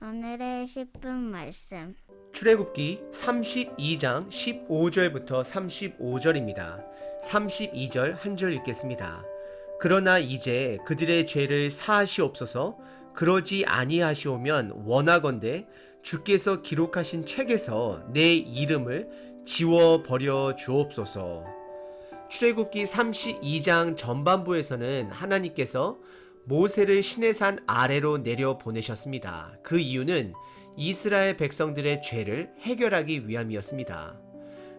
오늘의 10분 말씀. 출애굽기 32장 15절부터 35절입니다. 32절 한 절 읽겠습니다. 그러나 이제 그들의 죄를 사하시옵소서. 그러지 아니하시오면 원하건대 주께서 기록하신 책에서 내 이름을 지워버려 주옵소서. 출애굽기 32장 전반부에서는 하나님께서 모세를 시내산 아래로 내려 보내셨습니다. 그 이유는 이스라엘 백성들의 죄를 해결하기 위함이었습니다.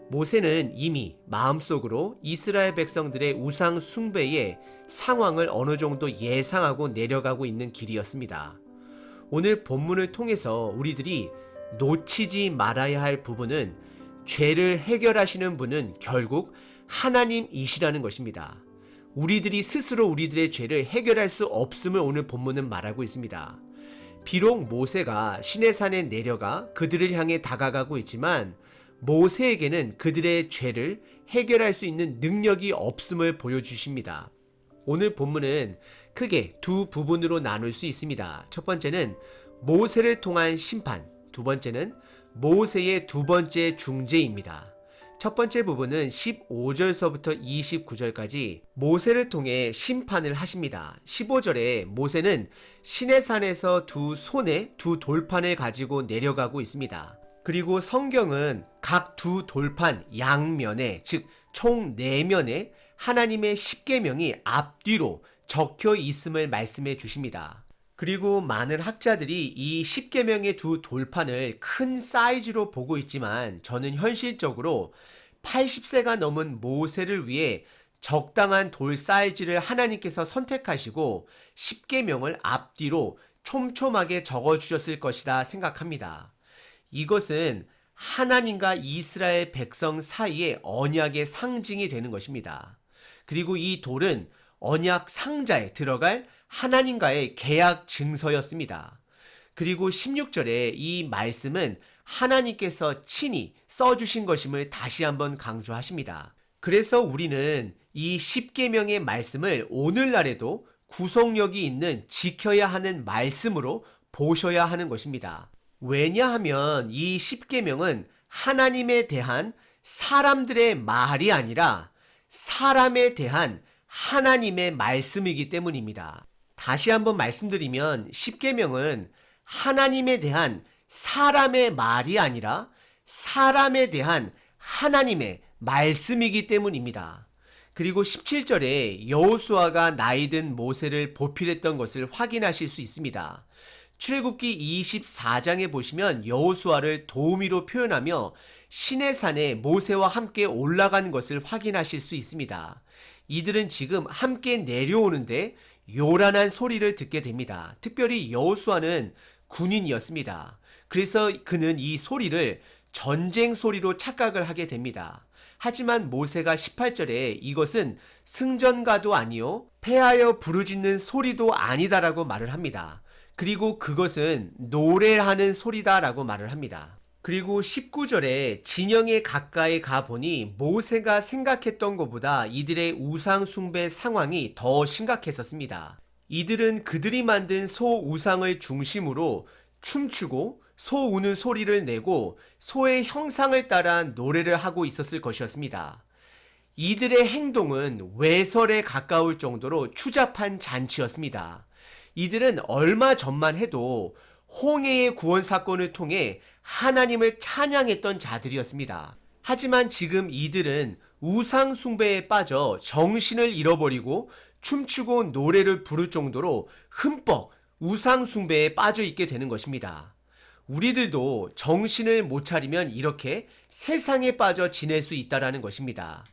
모세는 이미 마음속으로 이스라엘 백성들의 우상 숭배의 상황을 어느 정도 예상하고 내려가고 있는 길이었습니다. 오늘 본문을 통해서 우리들이 놓치지 말아야 할 부분은 죄를 해결하시는 분은 결국 하나님이시라는 것입니다. 우리들이 스스로 우리들의 죄를 해결할 수 없음을 오늘 본문은 말하고 있습니다. 비록 모세가 시내산에 내려가 그들을 향해 다가가고 있지만 모세에게는 그들의 죄를 해결할 수 있는 능력이 없음을 보여주십니다. 오늘 본문은 크게 두 부분으로 나눌 수 있습니다. 첫 번째는 모세를 통한 심판, 두 번째는 모세의 두 번째 중재입니다. 첫 번째 부분은 15절서부터 29절까지 모세를 통해 심판을 하십니다. 15절에 모세는 시내산에서 두 손에 두 돌판을 가지고 내려가고 있습니다. 그리고 성경은 각 두 돌판 양면에, 즉 총 4면에 하나님의 십계명이 앞뒤로 적혀 있음을 말씀해 주십니다. 그리고 많은 학자들이 이 십계명의 두 돌판을 큰 사이즈로 보고 있지만 저는 현실적으로 80세가 넘은 모세를 위해 적당한 돌 사이즈를 하나님께서 선택하시고 십계명을 앞뒤로 촘촘하게 적어주셨을 것이다 생각합니다. 이것은 하나님과 이스라엘 백성 사이의 언약의 상징이 되는 것입니다. 그리고 이 돌은 언약 상자에 들어갈 하나님과의 계약 증서였습니다. 그리고 16절에 이 말씀은 하나님께서 친히 써주신 것임을 다시 한번 강조하십니다. 그래서 우리는 이 십계명의 말씀을 오늘날에도 구속력이 있는 지켜야 하는 말씀으로 보셔야 하는 것입니다. 왜냐하면 이 십계명은 하나님에 대한 사람들의 말이 아니라 사람에 대한 하나님의 말씀이기 때문입니다. 다시 한번 말씀드리면 십계명은 하나님에 대한 사람의 말이 아니라 사람에 대한 하나님의 말씀이기 때문입니다. 그리고 17절에 여호수아가 나이 든 모세를 보필했던 것을 확인하실 수 있습니다. 출애굽기 24장에 보시면 여호수아를 도우미로 표현하며 시내산에 모세와 함께 올라간 것을 확인하실 수 있습니다. 이들은 지금 함께 내려오는데 요란한 소리를 듣게 됩니다. 특별히 여호수아는 군인이었습니다. 그래서 그는 이 소리를 전쟁 소리로 착각을 하게 됩니다. 하지만 모세가 18절에 이것은 승전가도 아니요 패하여 부르짖는 소리도 아니다라고 말을 합니다. 그리고 그것은 노래하는 소리다라고 말을 합니다. 그리고 19절에 진영에 가까이 가보니 모세가 생각했던 것보다 이들의 우상 숭배 상황이 더 심각했었습니다. 이들은 그들이 만든 소 우상을 중심으로 춤추고 소 우는 소리를 내고 소의 형상을 따라 노래를 하고 있었을 것이었습니다. 이들의 행동은 외설에 가까울 정도로 추잡한 잔치였습니다. 이들은 얼마 전만 해도 홍해의 구원 사건을 통해 하나님을 찬양했던 자들이었습니다. 하지만 지금 이들은 우상 숭배에 빠져 정신을 잃어버리고 춤추고 노래를 부를 정도로 흠뻑 우상 숭배에 빠져 있게 되는 것입니다. 우리들도 정신을 못 차리면 이렇게 세상에 빠져 지낼 수 있다라는 것입니다.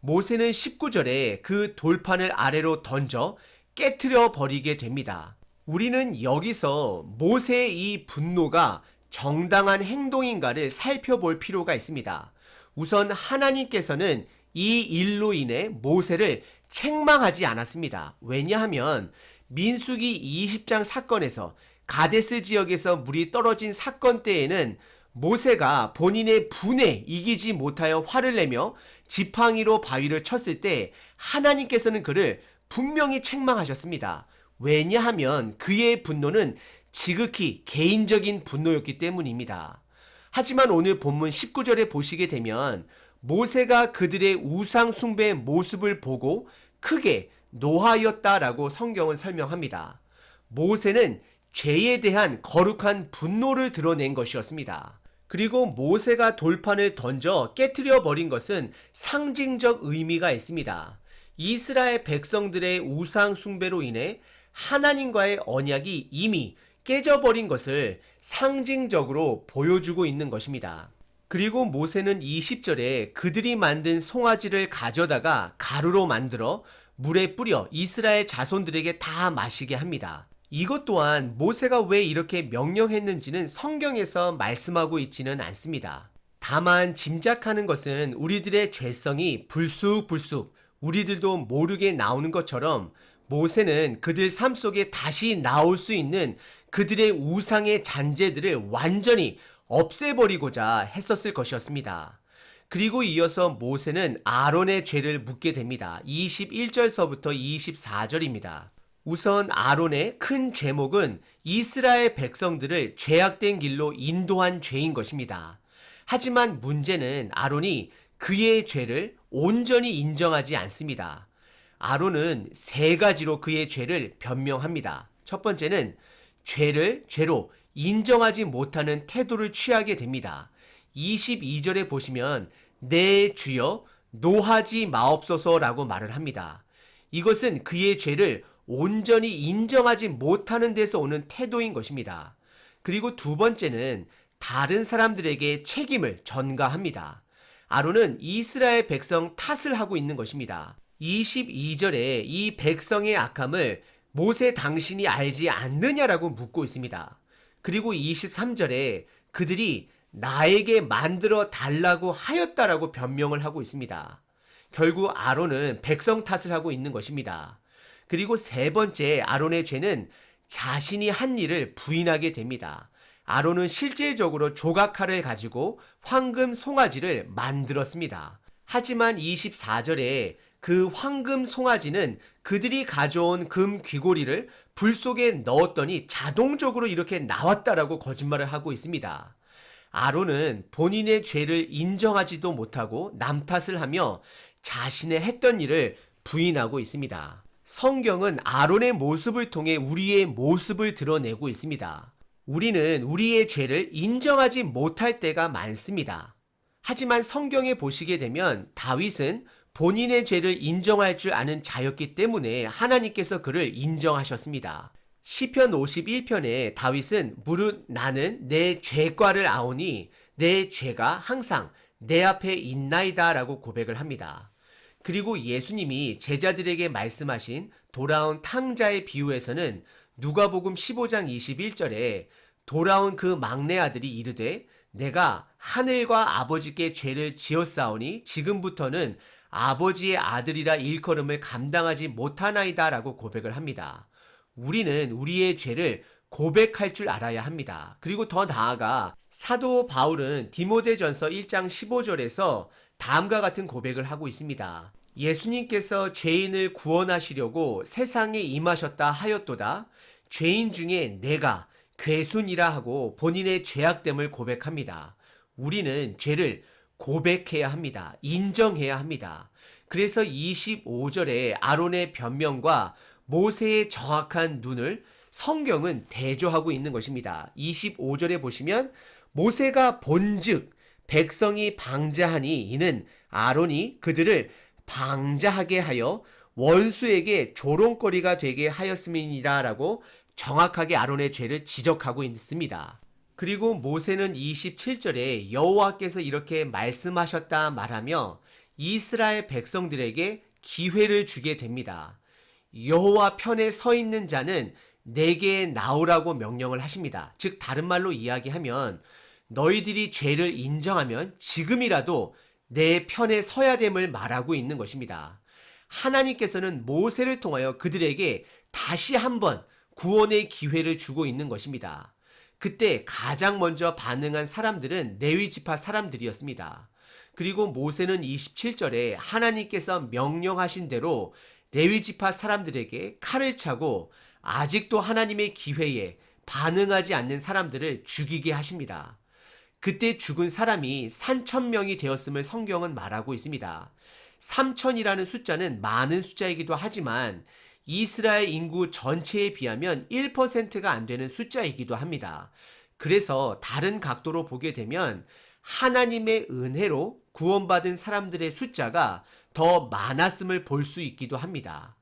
모세는 19절에 그 돌판을 아래로 던져 깨트려 버리게 됩니다. 우리는 여기서 모세의 이 분노가 정당한 행동인가를 살펴볼 필요가 있습니다. 우선 하나님께서는 이 일로 인해 모세를 책망하지 않았습니다. 왜냐하면 민수기 20장 사건에서 가데스 지역에서 물이 떨어진 사건 때에는 모세가 본인의 분에 이기지 못하여 화를 내며 지팡이로 바위를 쳤을 때 하나님께서는 그를 분명히 책망하셨습니다. 왜냐하면 그의 분노는 지극히 개인적인 분노였기 때문입니다. 하지만 오늘 본문 19절에 보시게 되면 모세가 그들의 우상 숭배의 모습을 보고 크게 노하였다라고 성경은 설명합니다. 모세는 죄에 대한 거룩한 분노를 드러낸 것이었습니다. 그리고 모세가 돌판을 던져 깨트려 버린 것은 상징적 의미가 있습니다. 이스라엘 백성들의 우상 숭배로 인해 하나님과의 언약이 이미 깨져버린 것을 상징적으로 보여주고 있는 것입니다. 그리고 모세는 20절에 그들이 만든 송아지를 가져다가 가루로 만들어 물에 뿌려 이스라엘 자손들에게 다 마시게 합니다. 이것 또한 모세가 왜 이렇게 명령했는지는 성경에서 말씀하고 있지는 않습니다. 다만 짐작하는 것은 우리들의 죄성이 불쑥불쑥 우리들도 모르게 나오는 것처럼 모세는 그들 삶 속에 다시 나올 수 있는 그들의 우상의 잔재들을 완전히 없애버리고자 했었을 것이었습니다. 그리고 이어서 모세는 아론의 죄를 묻게 됩니다. 21절서부터 24절입니다. 우선 아론의 큰 죄목은 이스라엘 백성들을 죄악된 길로 인도한 죄인 것입니다. 하지만 문제는 아론이 그의 죄를 온전히 인정하지 않습니다. 아론은 세 가지로 그의 죄를 변명합니다. 첫 번째는 죄를 죄로 인정하지 못하는 태도를 취하게 됩니다. 22절에 보시면 내 주여 노하지 마옵소서라고 말을 합니다. 이것은 그의 죄를 온전히 인정하지 못하는 데서 오는 태도인 것입니다. 그리고 두 번째는 다른 사람들에게 책임을 전가합니다. 아론은 이스라엘 백성 탓을 하고 있는 것입니다. 22절에 이 백성의 악함을 모세 당신이 알지 않느냐라고 묻고 있습니다. 그리고 23절에 그들이 나에게 만들어 달라고 하였다라고 변명을 하고 있습니다. 결국 아론은 백성 탓을 하고 있는 것입니다. 그리고 세 번째 아론의 죄는 자신이 한 일을 부인하게 됩니다. 아론은 실질적으로 조각칼을 가지고 황금 송아지를 만들었습니다. 하지만 24절에 그 황금 송아지는 그들이 가져온 금 귀고리를 불 속에 넣었더니 자동적으로 이렇게 나왔다라고 거짓말을 하고 있습니다. 아론은 본인의 죄를 인정하지도 못하고 남 탓을 하며 자신의 했던 일을 부인하고 있습니다. 성경은 아론의 모습을 통해 우리의 모습을 드러내고 있습니다. 우리는 우리의 죄를 인정하지 못할 때가 많습니다. 하지만 성경에 보시게 되면 다윗은 본인의 죄를 인정할 줄 아는 자였기 때문에 하나님께서 그를 인정하셨습니다. 시편 51편에 다윗은 무릇 나는 내 죄과를 아오니 내 죄가 항상 내 앞에 있나이다 라고 고백을 합니다. 그리고 예수님이 제자들에게 말씀하신 돌아온 탕자의 비유에서는 누가복음 15장 21절에 돌아온 그 막내 아들이 이르되 내가 하늘과 아버지께 죄를 지었사오니 지금부터는 아버지의 아들이라 일컬음을 감당하지 못하나이다 라고 고백을 합니다. 우리는 우리의 죄를 고백할 줄 알아야 합니다. 그리고 더 나아가 사도 바울은 디모데전서 1장 15절에서 다음과 같은 고백을 하고 있습니다. 예수님께서 죄인을 구원하시려고 세상에 임하셨다 하였도다. 죄인 중에 내가 괴순이라 하고 본인의 죄악됨을 고백합니다. 우리는 죄를 고백해야 합니다. 인정해야 합니다. 그래서 25절에 아론의 변명과 모세의 정확한 눈을 성경은 대조하고 있는 것입니다. 25절에 보시면 모세가 본즉 백성이 방자하니 이는 아론이 그들을 방자하게 하여 원수에게 조롱거리가 되게 하였음이니라 라고 정확하게 아론의 죄를 지적하고 있습니다. 그리고 모세는 27절에 여호와께서 이렇게 말씀하셨다 말하며 이스라엘 백성들에게 기회를 주게 됩니다. 여호와 편에 서 있는 자는 내게 나오라고 명령을 하십니다. 즉 다른 말로 이야기하면 너희들이 죄를 인정하면 지금이라도 내 편에 서야 됨을 말하고 있는 것입니다. 하나님께서는 모세를 통하여 그들에게 다시 한번 구원의 기회를 주고 있는 것입니다. 그때 가장 먼저 반응한 사람들은 레위 지파 사람들이었습니다. 그리고 모세는 27절에 하나님께서 명령하신 대로 레위 지파 사람들에게 칼을 차고 아직도 하나님의 기회에 반응하지 않는 사람들을 죽이게 하십니다. 그때 죽은 사람이 3,000명이 되었음을 성경은 말하고 있습니다. 3,000이라는 숫자는 많은 숫자이기도 하지만 이스라엘 인구 전체에 비하면 1%가 안 되는 숫자이기도 합니다. 그래서 다른 각도로 보게 되면 하나님의 은혜로 구원받은 사람들의 숫자가 더 많았음을 볼 수 있기도 합니다.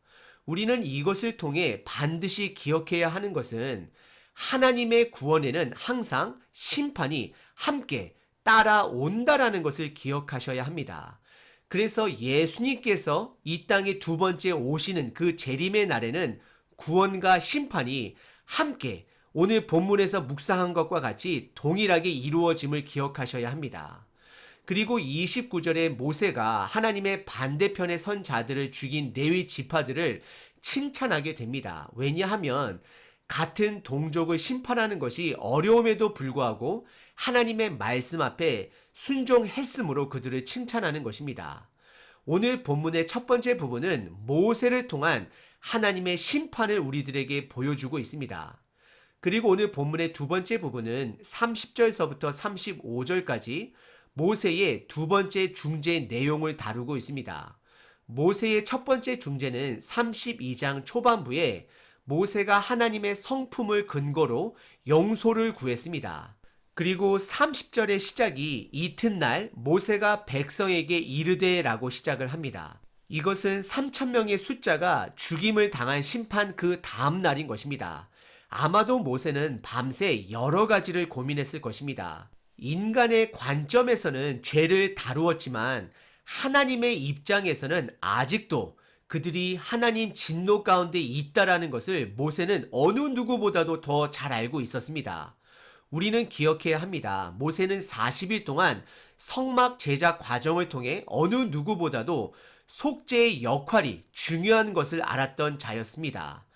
우리는 이것을 통해 반드시 기억해야 하는 것은 하나님의 구원에는 항상 심판이 함께 따라온다라는 것을 기억하셔야 합니다. 그래서 예수님께서 이 땅에 두 번째 오시는 그 재림의 날에는 구원과 심판이 함께 오늘 본문에서 묵상한 것과 같이 동일하게 이루어짐을 기억하셔야 합니다. 그리고 29절에 모세가 하나님의 반대편에 선 자들을 죽인 레위 지파들을 칭찬하게 됩니다. 왜냐하면 같은 동족을 심판하는 것이 어려움에도 불구하고 하나님의 말씀 앞에 순종했으므로 그들을 칭찬하는 것입니다. 오늘 본문의 첫 번째 부분은 모세를 통한 하나님의 심판을 우리들에게 보여주고 있습니다. 그리고 오늘 본문의 두 번째 부분은 30절서부터 35절까지 모세의 두 번째 중재 내용을 다루고 있습니다. 모세의 첫 번째 중재는 32장 초반부에 모세가 하나님의 성품을 근거로 용서를 구했습니다. 그리고 30절의 시작이 이튿날 모세가 백성에게 이르되라고 시작을 합니다. 이것은 3,000명의 숫자가 죽임을 당한 심판 그 다음 날인 것입니다. 아마도 모세는 밤새 여러 가지를 고민했을 것입니다. 인간의 관점에서는 죄를 다루었지만 하나님의 입장에서는 아직도 그들이 하나님 진노 가운데 있다라는 것을 모세는 어느 누구보다도 더 잘 알고 있었습니다. 우리는 기억해야 합니다. 모세는 40일 동안 성막 제작 과정을 통해 어느 누구보다도 속죄의 역할이 중요한 것을 알았던 자였습니다.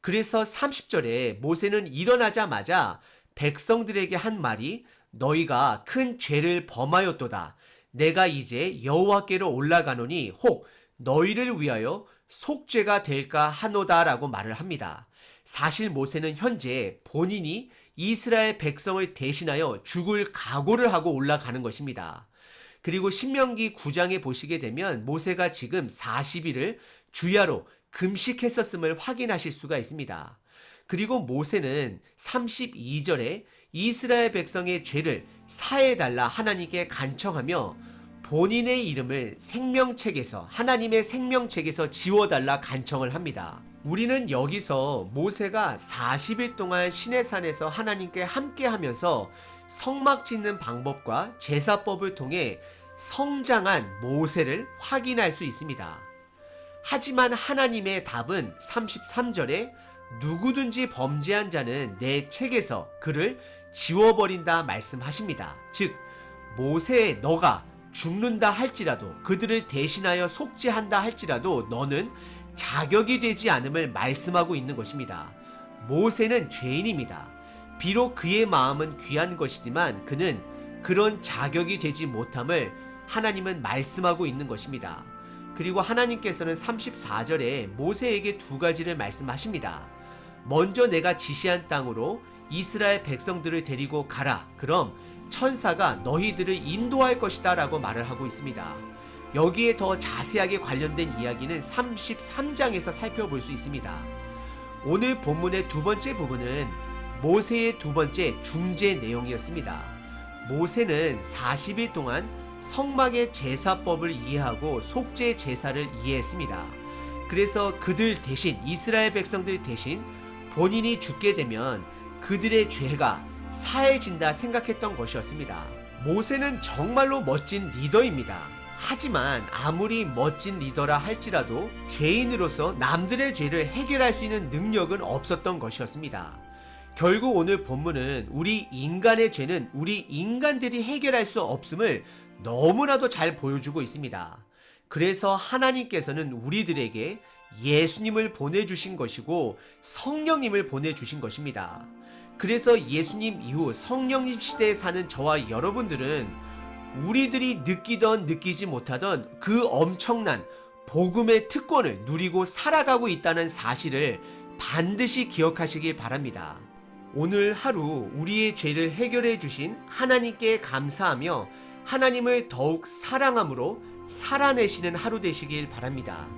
그래서 30절에 모세는 일어나자마자 백성들에게 한 말이 너희가 큰 죄를 범하였도다. 내가 이제 여호와께로 올라가노니 혹 너희를 위하여 속죄가 될까 하노다라고 말을 합니다. 사실 모세는 현재 본인이 이스라엘 백성을 대신하여 죽을 각오를 하고 올라가는 것입니다. 그리고 신명기 9장에 보시게 되면 모세가 지금 40일을 주야로 금식했었음을 확인하실 수가 있습니다. 그리고 모세는 32절에 이스라엘 백성의 죄를 사해달라 하나님께 간청하며 본인의 이름을 생명책에서 하나님의 생명책에서 지워달라 간청을 합니다. 우리는 여기서 모세가 40일 동안 시내산에서 하나님께 함께하면서 성막 짓는 방법과 제사법을 통해 성장한 모세를 확인할 수 있습니다. 하지만 하나님의 답은 33절에 누구든지 범죄한 자는 내 책에서 그를 지워버린다 말씀하십니다. 즉 모세의 너가 죽는다 할지라도 그들을 대신하여 속죄한다 할지라도 너는 자격이 되지 않음을 말씀하고 있는 것입니다. 모세는 죄인입니다. 비록 그의 마음은 귀한 것이지만 그는 그런 자격이 되지 못함을 하나님은 말씀하고 있는 것입니다. 그리고 하나님께서는 34절에 모세에게 두 가지를 말씀하십니다. 먼저 내가 지시한 땅으로 이스라엘 백성들을 데리고 가라. 그럼 천사가 너희들을 인도할 것이다 라고 말을 하고 있습니다. 여기에 더 자세하게 관련된 이야기는 33장에서 살펴볼 수 있습니다. 오늘 본문의 두 번째 부분은 모세의 두 번째 중재 내용이었습니다. 모세는 40일 동안 성막의 제사법을 이해하고 속죄 제사를 이해했습니다. 그래서 그들 대신 이스라엘 백성들 대신 본인이 죽게 되면 그들의 죄가 사해진다 생각했던 것이었습니다. 모세는 정말로 멋진 리더입니다. 하지만 아무리 멋진 리더라 할지라도 죄인으로서 남들의 죄를 해결할 수 있는 능력은 없었던 것이었습니다. 결국 오늘 본문은 우리 인간의 죄는 우리 인간들이 해결할 수 없음을 너무나도 잘 보여주고 있습니다. 그래서 하나님께서는 우리들에게 예수님을 보내주신 것이고 성령님을 보내주신 것입니다. 그래서 예수님 이후 성령님 시대에 사는 저와 여러분들은 우리들이 느끼던 느끼지 못하던 그 엄청난 복음의 특권을 누리고 살아가고 있다는 사실을 반드시 기억하시길 바랍니다. 오늘 하루 우리의 죄를 해결해 주신 하나님께 감사하며 하나님을 더욱 사랑함으로 살아내시는 하루 되시길 바랍니다.